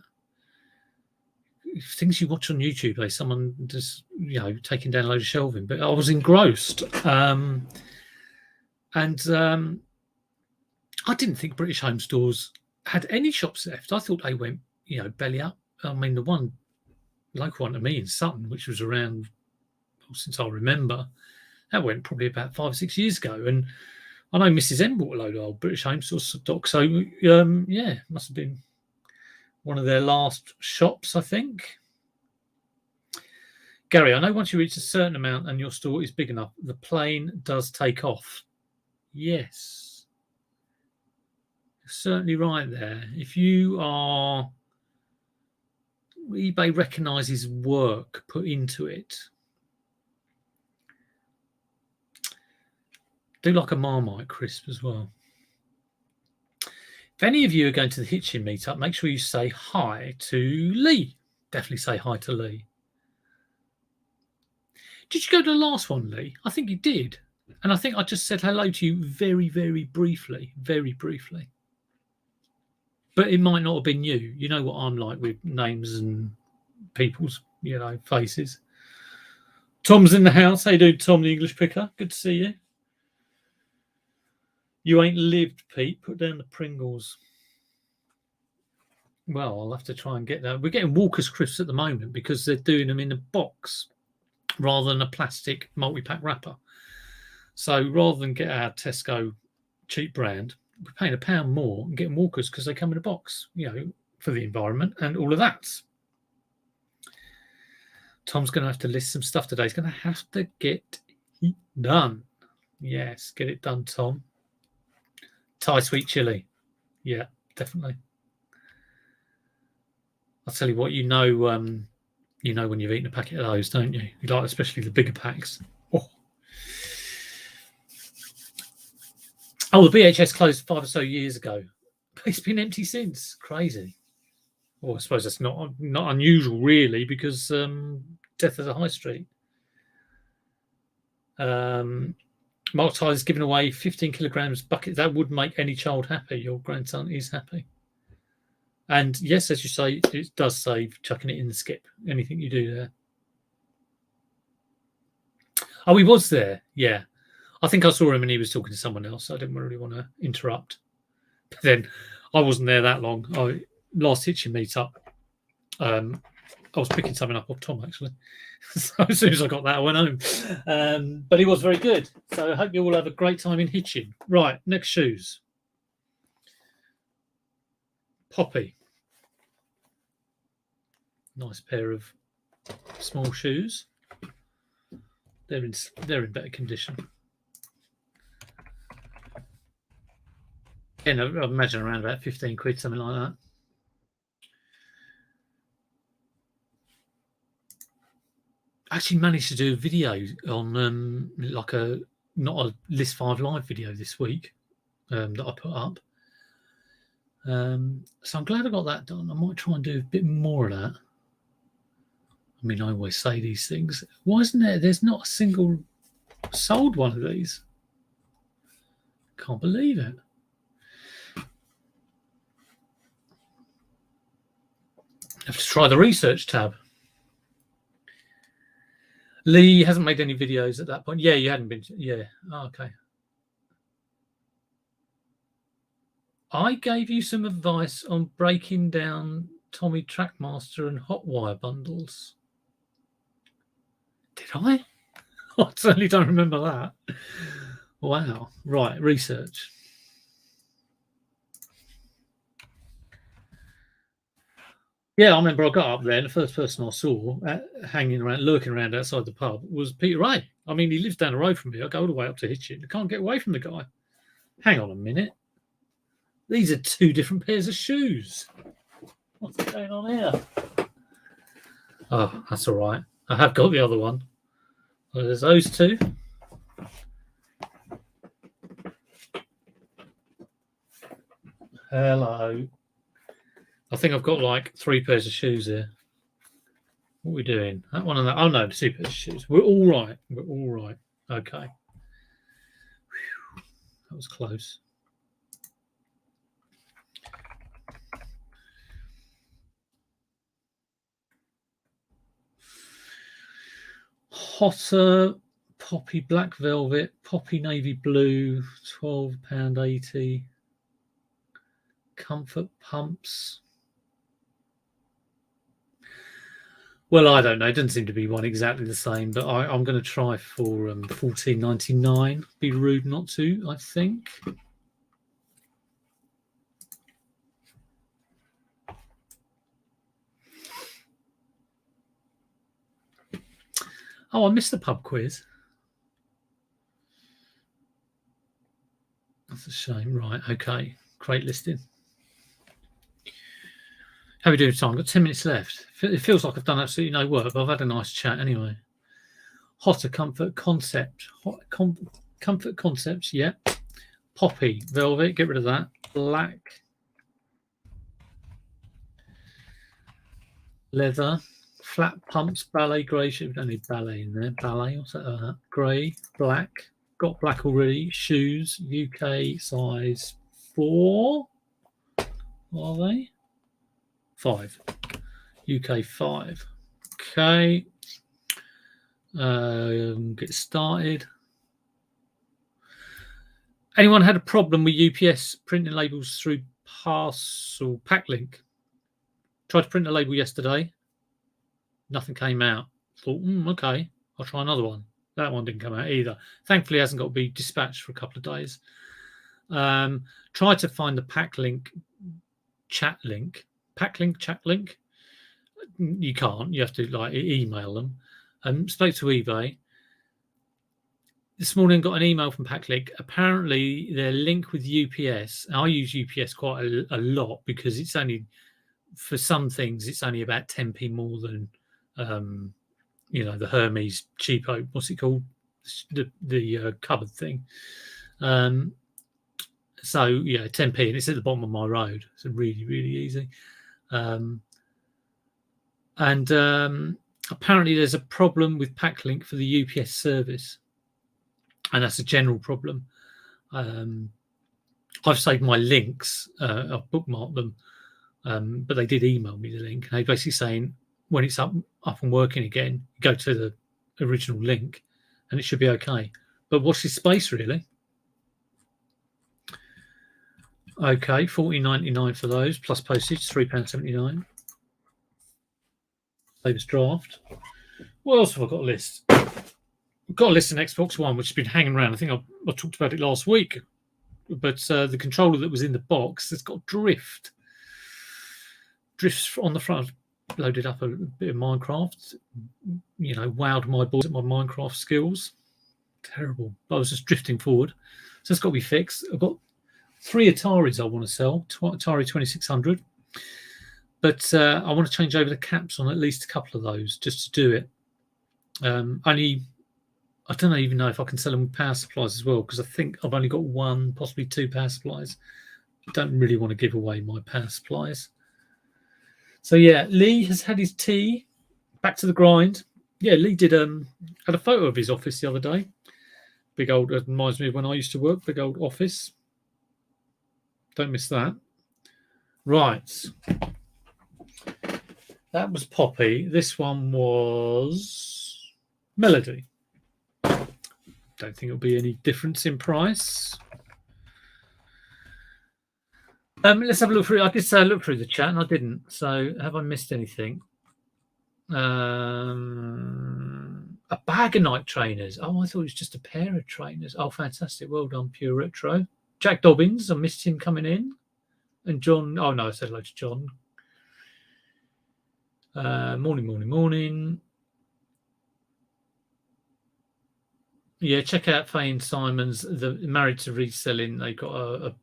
Things you watch on YouTube, someone just taking down a load of shelving, but I was engrossed. And I didn't think British Home Stores had any shops left. I thought they went, belly up. I mean, the one local one to me in Sutton, which was around since I remember, That went probably about 5 or 6 years ago. And I know Mrs. M bought a load of old British Home Store stock. So, yeah, must have been one of their last shops, I think. Gary, I know once you reach a certain amount and your store is big enough, the plane does take off. Yes. You're certainly right there. If you are... eBay recognises work put into it. Do like a Marmite crisp as well. If any of you are going to the Hitchin meetup, make sure you say hi to Lee. Definitely say hi to Lee. Did you go to the last one, Lee? I think you did. And I think I just said hello to you very, very briefly. Very briefly. But it might not have been you. You know what I'm like with names and people's, faces. Tom's in the house. How you doing, Tom, the English picker? Good to see you. You ain't lived, Pete. Put down the Pringles. Well, I'll have to try and get that. We're getting Walker's crisps at the moment because they're doing them in a box rather than a plastic multi-pack wrapper. So rather than get our Tesco cheap brand, we're paying £1 more and getting Walker's because they come in a box, for the environment and all of that. Tom's going to have to list some stuff today. He's going to have to get it done. Yes, get it done, Tom. Thai sweet chili. Yeah, definitely. I'll tell you what, when you've eaten a packet of those, don't you? You like, especially the bigger packs. Oh, the BHS closed 5 or so years ago. It's been empty since. Crazy. Well, I suppose that's not unusual, really, because death of the high street. Mark Tyler's giving away 15 kilograms bucket. That would make any child happy. Your grandson is happy. And yes, as you say, it does save chucking it in the skip. Anything you do there. Oh, he was there. Yeah. I think I saw him and he was talking to someone else. So I didn't really want to interrupt. But then I wasn't there that long. Last Hitchin meetup, I was picking something up off Tom, actually. So as soon as I got that, I went home. But he was very good. So I hope you all have a great time in Hitchin. Right, next shoes. Poppy. Nice pair of small shoes. They're in better condition. I imagine around about 15 quid, something like that. I actually managed to do a video on not a List 5 live video this week that I put up. So I'm glad I got that done. I might try and do a bit more of that. I mean, I always say these things. Why isn't there? There's not a single sold one of these. Can't believe it. Have to try the research tab. Lee hasn't made any videos at that point. Yeah, you hadn't been. Yeah. Oh, okay. I gave you some advice on breaking down Tommy Trackmaster and Hotwire bundles. Did I? I certainly don't remember that. Wow. Right, research. Yeah, I remember I got up there and the first person I saw lurking around outside the pub was Peter Ray. I mean, he lives down the road from me. I go all the way up to Hitchin. I can't get away from the guy. Hang on a minute. These are 2 different pairs of shoes. What's going on here? Oh, that's all right. I have got the other one. Well, there's those 2. Hello. I think I've got like 3 pairs of shoes here. What are we doing? That one and that. Oh, no, 2 pairs of shoes. We're all right. We're all right. Okay. Whew. That was close. Hotter, poppy black velvet, poppy navy blue, £12.80. Comfort pumps. Well, I don't know. It doesn't seem to be one exactly the same, but I'm going to try for 14.99. Be rude not to, I think. Oh, I missed the pub quiz. That's a shame. Right, okay. Great listing. How are we doing, Tom? I've got 10 minutes left. It feels like I've done absolutely no work, but I've had a nice chat anyway. Hotter comfort concept. Comfort concepts, yeah. Poppy, velvet, get rid of that. Black. Leather. Flat pumps, ballet, grey. We don't need ballet in there. Ballet, what's that? Grey, black. Got black already. Shoes, UK size 4. Are they? 5. UK 5. Okay. Get started. Anyone had a problem with UPS printing labels through parcel pack link? Tried to print a label yesterday. Nothing came out. Thought, okay, I'll try another one. That one didn't come out either. Thankfully, it hasn't got to be dispatched for a couple of days. Tried to find the pack link chat link. Pack link chat link. You can't. You have to like email them. Spoke to eBay. This morning got an email from Packlink. Apparently, their link with UPS. I use UPS quite a lot because it's only, for some things, it's only about 10p more than, the Hermes cheapo. What's it called? The cupboard thing. So yeah, 10p, and it's at the bottom of my road. It's really, really easy. Apparently, there's a problem with Packlink for the UPS service. And that's a general problem. I've saved my links. I've bookmarked them, but they did email me the link. And they basically saying when it's up and working again, go to the original link, and it should be okay. But watch this space, really. Okay, $14.99 for those plus postage, £3.79. Saves draft. What else have I got a list? I've got a list in Xbox One, which has been hanging around. I think I talked about it last week. But the controller that was in the box has got drift. Drifts on the front. Loaded up a bit of Minecraft. Wowed my boys at my Minecraft skills. Terrible. But I was just drifting forward. So it's got to be fixed. I've got 3 Ataris I want to sell. Atari 2600. But I want to change over the caps on at least a couple of those just to do it. I don't even know if I can sell them with power supplies as well, because I think I've only got 1, possibly 2 power supplies. I don't really want to give away my power supplies. So yeah, Lee has had his tea. Back to the grind. Yeah, Lee did had a photo of his office the other day. Big old, reminds me of when I used to work. Big old office. Don't miss that. Right. That was Poppy. This one was Melody. Don't think it'll be any difference in price. Let's have a look through. I did say I looked through the chat and I didn't. So have I missed anything? A bag of night trainers. Oh, I thought it was just a pair of trainers. Oh, fantastic. Well done, Pure Retro. Jack Dobbins. I missed him coming in. And John. Oh, no, I said hello to John. Morning. Yeah, check out Faye and Simon's. The Married to Reselling. They've got a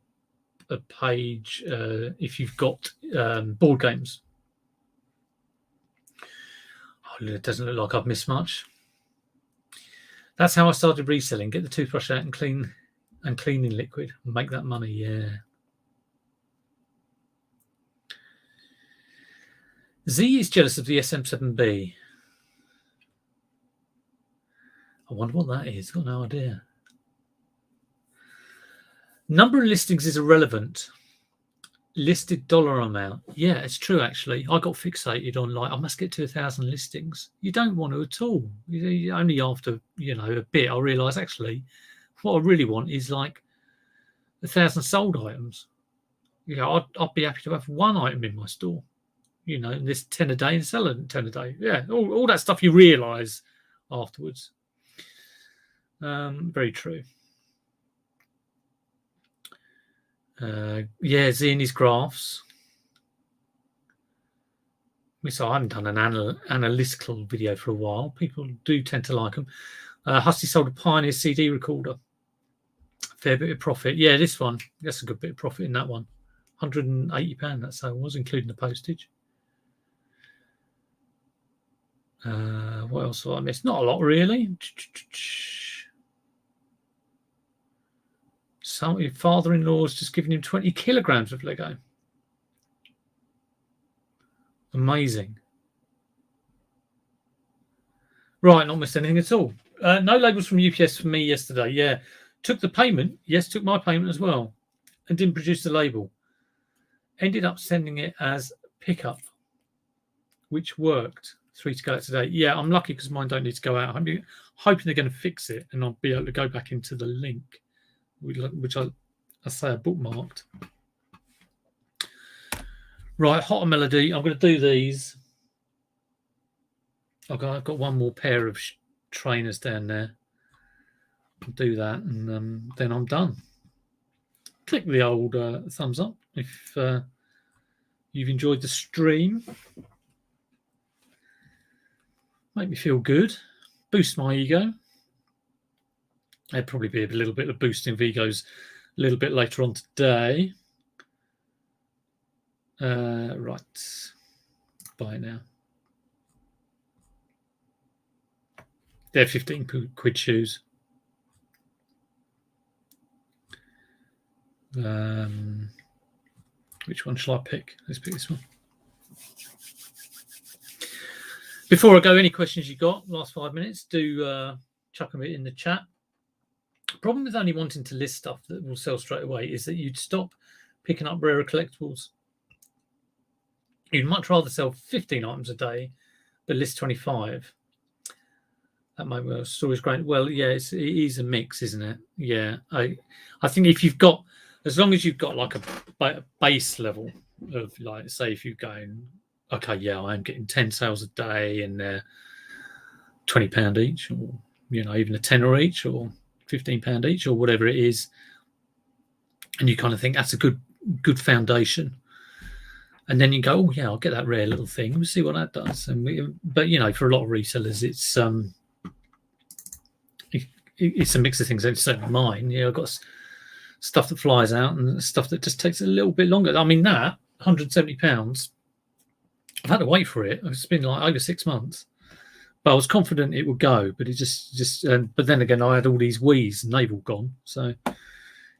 page if you've got board games. Oh, it doesn't look like I've missed much. That's how I started reselling. Get the toothbrush out and cleaning liquid. Make that money, yeah. Z is jealous of the SM7B. I wonder what that is. Got no idea. Number of listings is irrelevant. Listed dollar amount. Yeah, it's true, actually. I got fixated on, I must get to 1,000 listings. You don't want to at all. Only after, a bit, I realise, actually, what I really want is 1,000 sold items. I'd be happy to have 1 item in my store. you know, this 10 a day and sell it 10 a day. Yeah, all that stuff you realise afterwards. Very true. Yeah, Zini's graphs. So I haven't done an analytical video for a while. People do tend to like them. Husty sold a Pioneer CD recorder. Fair bit of profit. Yeah, this one. That's a good bit of profit in that one. £180 that sale was, including the postage. What else have I missed? Not a lot, really. Some father-in-law's just giving him 20 kilograms of Lego. Amazing. Right, not missed anything at all. No labels from UPS for me yesterday. Yeah, took the payment. Yes, took my payment as well, and didn't produce the label. Ended up sending it as pickup, which worked. 3 to go out today. Yeah, I'm lucky because mine don't need to go out. I'm hoping they're going to fix it, and I'll be able to go back into the link, which I say I bookmarked. Right, Hot Melody. I'm going to do these. I've got one more pair of trainers down there. I'll do that, and then I'm done. Click the old thumbs up if you've enjoyed the stream. Make me feel good. Boost my ego. There'd probably be a little bit of boosting of egos a little bit later on today. Right. Buy it now. They're 15 quid shoes. Which one shall I pick? Let's pick this one. Before I go, any questions you got, last 5 minutes, do chuck them in the chat. Problem with only wanting to list stuff that will sell straight away is that you'd stop picking up rarer collectibles. You'd much rather sell 15 items a day, but list 25. That might be a story's great. Well, yeah, it is a mix, isn't it? Yeah, I think if you've got, as long as you've got like a base level of, like, say, if you're going, okay, yeah, I'm getting 10 sales a day and they're £20 each, or, you know, even a tenner each, or £15 each, or whatever it is, and you kind of think that's a good foundation. And then you go, oh yeah, I'll get that rare little thing. We'll see what that does. But you know, for a lot of resellers, it's a mix of things. It's certainly mine. You know, I've got stuff that flies out and stuff that just takes a little bit longer. I mean, that £170, I've had to wait for it. It's been like over 6 months, but I was confident it would go. But it just. But then again, I had all these Wii's and they've all gone. So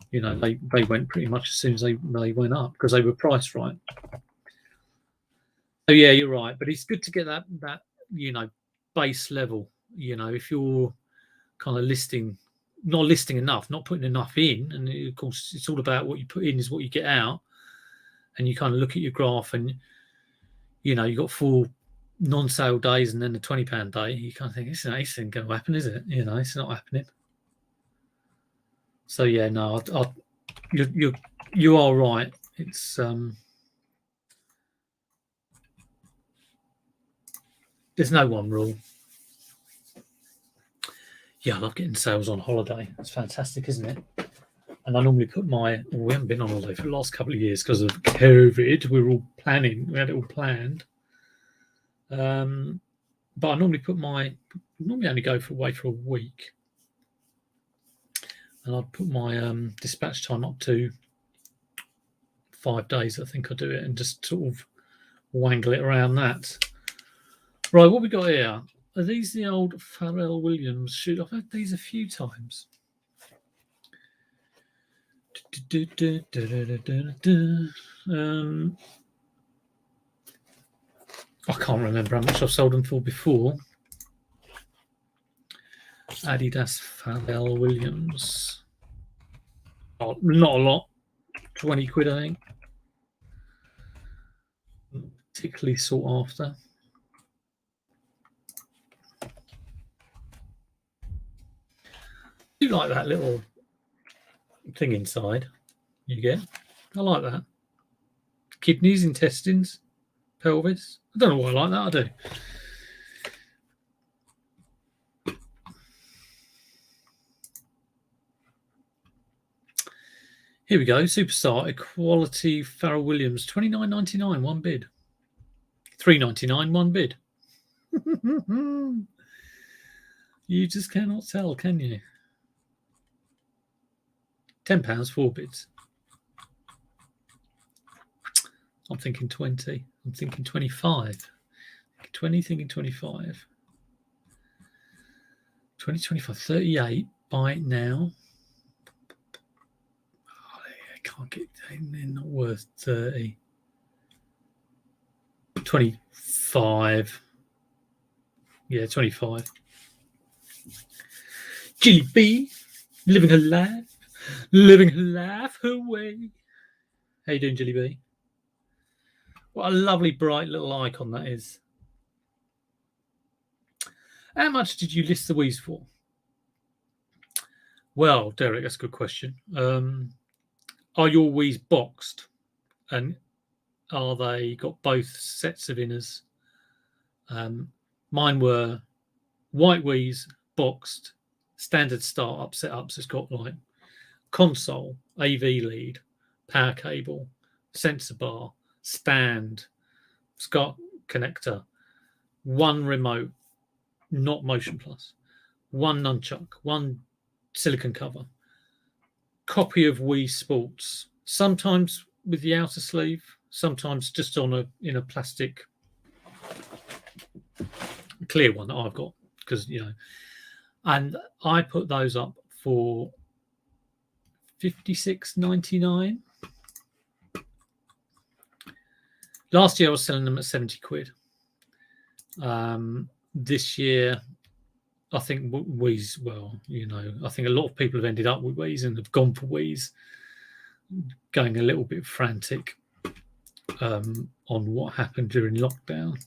you know, they went pretty much as soon as they went up because they were priced right. So yeah, you're right. But it's good to get that you know, base level. You know, if you're kind of not listing enough, not putting enough in, and of course it's all about what you put in is what you get out. And you kind of look at your graph, and you know, you got 4 non-sale days and then the £20 day. You kind of think this ain't going to happen, is it? You know, it's not happening. So yeah, no, you are right. It's there's no one rule. Yeah, I love getting sales on holiday. It's fantastic, isn't it? And I normally put we haven't been on holiday for the last couple of years because of COVID. We had it all planned. But I normally only go away for a week. And I'd put my dispatch time up to 5 days. I think I do it, and just sort of wangle it around that. Right, what we got here? Are these the old Pharrell Williams shoes? I've had these a few times. I can't remember how much I've sold them for before. Adidas Pharrell Williams. Oh, not a lot. 20 quid, I think. Particularly sought after. I do like that little thing inside you get. I like that. Kidneys, intestines, pelvis. I don't know why I like that. I do. Here we go. Superstar Equality Farrell Williams, $29.99, one bid. $3.99, one bid. You just cannot tell, can you? £10, four bids. I'm thinking 20. I'm thinking 25. 20, thinking 25. 20, 25, 38. Buy it now. I can't get, they're not worth 30. 25. Yeah, 25. Jilly B, living her life her way. How you doing, Jilly B? What a lovely, bright little icon that is. How much did you list the Wii's for? Well, Derek, that's a good question. Are your Wii's boxed? And are they got both sets of inners? Mine were white Wii's, boxed, standard startup setups. It's got like console, AV lead, power cable, sensor bar, stand, SCART connector, one remote, not Motion Plus, one nunchuck, one silicon cover, copy of Wii Sports, sometimes with the outer sleeve, sometimes just in a plastic clear one that I've got, because and I put those up for $56.99. Last year I was selling them at 70 quid. This year, I think Wii's, I think a lot of people have ended up with Wii's and have gone for Wii's, going a little bit frantic on what happened during lockdown.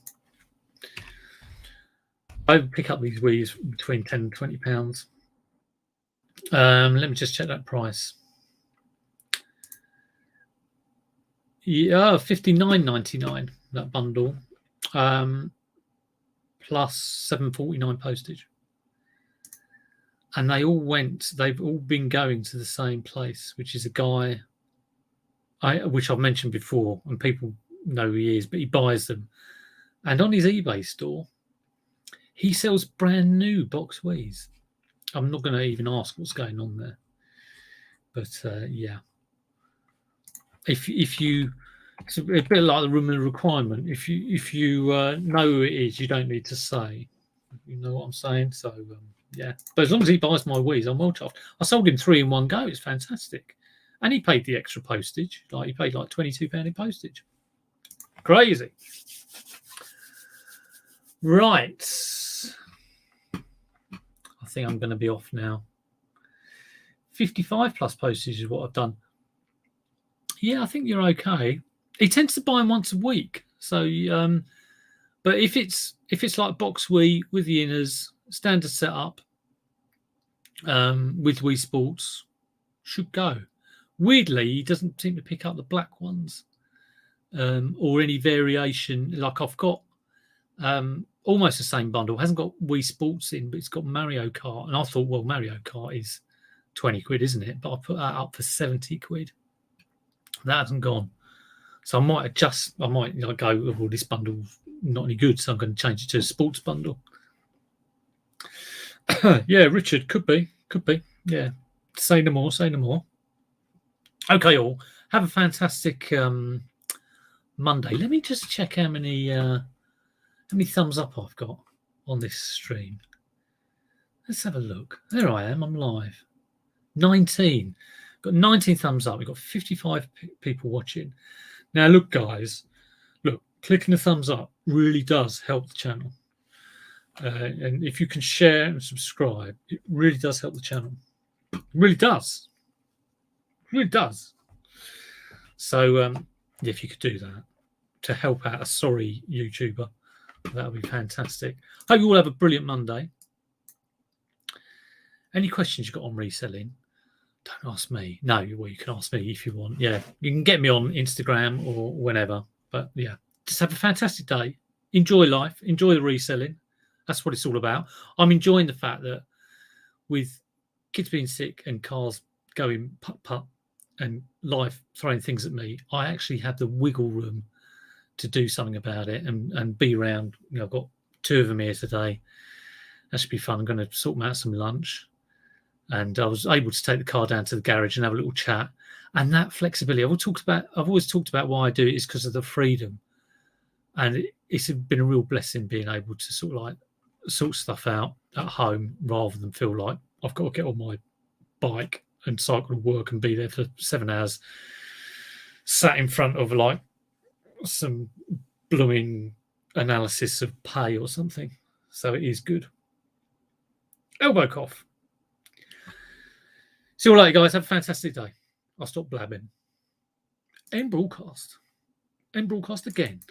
I would pick up these Wii's between £10 and £20. Let me just check that price. Yeah, $59.99, that bundle, plus $7.49 postage. And they've all been going to the same place, which is a guy, which I've mentioned before, and people know who he is, but he buys them. And on his eBay store, he sells brand new box Wii's. I'm not going to even ask what's going on there. But yeah. If you, it's a bit like the room of requirement. If you know who it is, you don't need to say. You know what I'm saying? So yeah. But as long as he buys my Wii's, I'm well chuffed. I sold him 3 in one go. It's fantastic, and he paid the extra postage. Like he paid like £22 in postage. Crazy. Right. I think I'm going to be off now. 55 plus postage is what I've done. Yeah, I think you're okay. He tends to buy them once a week. So, but if it's like box Wii with the inners, standard setup, with Wii Sports, should go. Weirdly, he doesn't seem to pick up the black ones, or any variation. Like I've got almost the same bundle. It hasn't got Wii Sports in, but it's got Mario Kart. And I thought, well, Mario Kart is 20 quid, isn't it? But I put that up for 70 quid. That hasn't gone. So I might adjust. I might go, well, this bundle's not any good, so I'm going to change it to a sports bundle. Yeah, Richard, could be. Yeah. Say no more. Okay, all. Have a fantastic Monday. Let me just check how many thumbs up I've got on this stream. Let's have a look. There I am. I'm live. 19. Got 19 thumbs up. We've got 55 people watching. Now, look, guys. Look, clicking the thumbs up really does help the channel. And if you can share and subscribe, it really does help the channel. It really does. It really does. So, if you could do that to help out a sorry YouTuber, that would be fantastic. Hope you all have a brilliant Monday. Any questions you've got on reselling? Don't ask me. No, well, you can ask me if you want. Yeah, you can get me on Instagram or whenever. But yeah, just have a fantastic day. Enjoy life. Enjoy the reselling. That's what it's all about. I'm enjoying the fact that with kids being sick and cars going putt putt and life throwing things at me, I actually have the wiggle room to do something about it and be around. I've got 2 of them here today. That should be fun. I'm going to sort them out some lunch. And I was able to take the car down to the garage and have a little chat. And that flexibility, I've always talked about why I do it is because of the freedom. And it's been a real blessing being able to sort of like sort stuff out at home rather than feel like I've got to get on my bike and cycle to work and be there for 7 hours sat in front of like some blooming analysis of pay or something. So it is good. Elbow cough. See you later, guys. Have a fantastic day. I'll stop blabbing. End broadcast. End broadcast again.